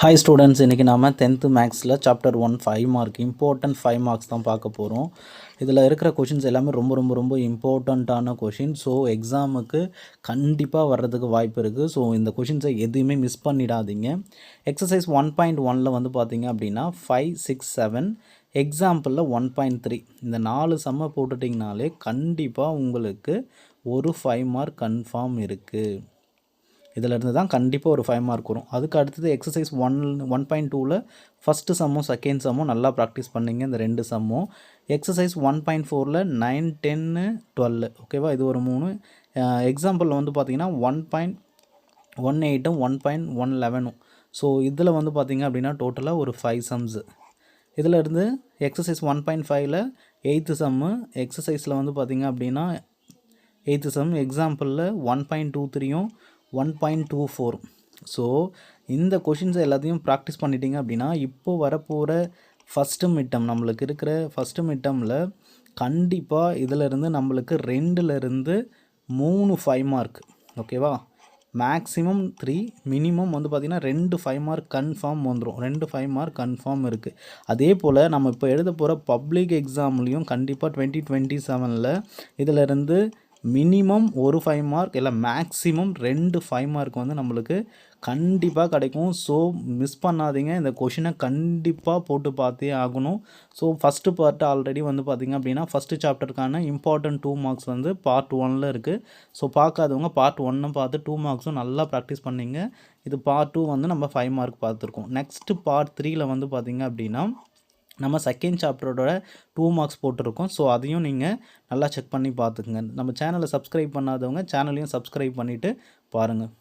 Hi students, இன்றைக்கி நாம் 10th மேக்ஸில் சாப்டர் 1 5 மார்க் இம்பார்ட்டன்ட் 5 மார்க்ஸ் தான் பார்க்க போகிறோம். இதில் இருக்கிற கொஷின்ஸ் எல்லாமே ரொம்ப இம்பார்ட்டண்ட்டான கொஷின். ஸோ எக்ஸாமுக்கு கண்டிப்பாக வர்றதுக்கு வாய்ப்பு இருக்குது. ஸோ இந்த கொஷின்ஸை எதுவுமே மிஸ் பண்ணிடாதீங்க. எக்ஸசைஸ் 1.1 வந்து பார்த்தீங்க அப்படின்னா 5, 6, 7 எக்ஸாம்பிளில் 1.3 இந்த 4 சம்மை போட்டுட்டிங்கனாலே கண்டிப்பாக உங்களுக்கு ஒரு 5 மார்க் கன்ஃபார்ம் இருக்குது. இதிலிருந்து தான் கண்டிப்பாக ஒரு 5 மார்க் வரும். அதுக்கு அடுத்தது எக்ஸசைஸ் 1.2ல் ஃபஸ்ட்டு சம்மும் செகண்ட் சம்மும் நல்லா ப்ராக்டிஸ் பண்ணிங்க. இந்த 2 சம்மும் எக்ஸசைஸ் 1.4ல் 9, 10, 12 ஓகேவா, இது ஒரு 3 எக்ஸாம்பிளில் வந்து பார்த்திங்கன்னா 1.18 1.111. ஸோ இதில் வந்து பார்த்திங்க அப்படின்னா டோட்டலாக ஒரு 5 சம்ஸு. இதில் இருந்து எக்ஸசைஸ் 1.5ல் 8th சம்மு, எக்ஸசைஸில் வந்து பார்த்திங்க அப்படின்னா 8th சம், எக்ஸாம்பிளில் 1.23யும் 1.24. ஸோ இந்த கொஷின்ஸை எல்லாத்தையும் ப்ராக்டிஸ் பண்ணிட்டீங்க அப்படின்னா இப்போது வரப்போகிற ஃபஸ்ட்டு மிட்டம் நம்மளுக்கு இருக்கிற ஃபஸ்ட்டு மிட்டமில் கண்டிப்பாக இதிலிருந்து நம்மளுக்கு 2லேருந்து 3 5 மார்க் ஓகேவா, மேக்ஸிமம் 3, மினிமம் வந்து பார்த்திங்கன்னா 2 5 மார்க் கன்ஃபார்ம் வந்துடும். 2 5 மார்க் கன்ஃபார்ம் இருக்குது. அதே போல் நம்ம இப்போ எழுத போகிற பப்ளிக் எக்ஸாம்லேயும் கண்டிப்பாக 2027ல் இதிலிருந்து மினிமம் ஒரு 5 மார்க் இல்லை மேக்ஸிமம் 2 5 மார்க் வந்து நம்மளுக்கு கண்டிப்பாக கிடைக்கும். ஸோ மிஸ் பண்ணாதீங்க. இந்த கொஷினை கண்டிப்பாக போட்டு பார்த்தே ஆகணும். ஸோ ஃபஸ்ட்டு பார்ட் ஆல்ரெடி வந்து பார்த்திங்க அப்படின்னா ஃபஸ்ட்டு சாப்டருக்கான இம்பார்ட்டன்ட் 2 மார்க்ஸ் வந்து பார்ட் 1ல் இருக்குது. ஸோ பார்க்காதவங்க பார்ட் 1 பார்த்து 2 மார்க்ஸும் நல்லா ப்ராக்டிஸ் பண்ணிங்க. இது பார்ட் 2 வந்து நம்ம 5 மார்க் பார்த்துருக்கோம். நெக்ஸ்ட்டு பார்ட் 3ல் வந்து பார்த்திங்க அப்படின்னா நம்ம செகண்ட் சாப்டரோட 2 மார்க்ஸ் போட்டிருக்கோம். ஸோ அதையும் நீங்கள் நல்லா செக் பண்ணி பார்த்துக்குங்க. நம்ம சேனலை சப்ஸ்கிரைப் பண்ணாதவங்க சேனலையும் சப்ஸ்கிரைப் பண்ணிவிட்டு பாருங்கள்.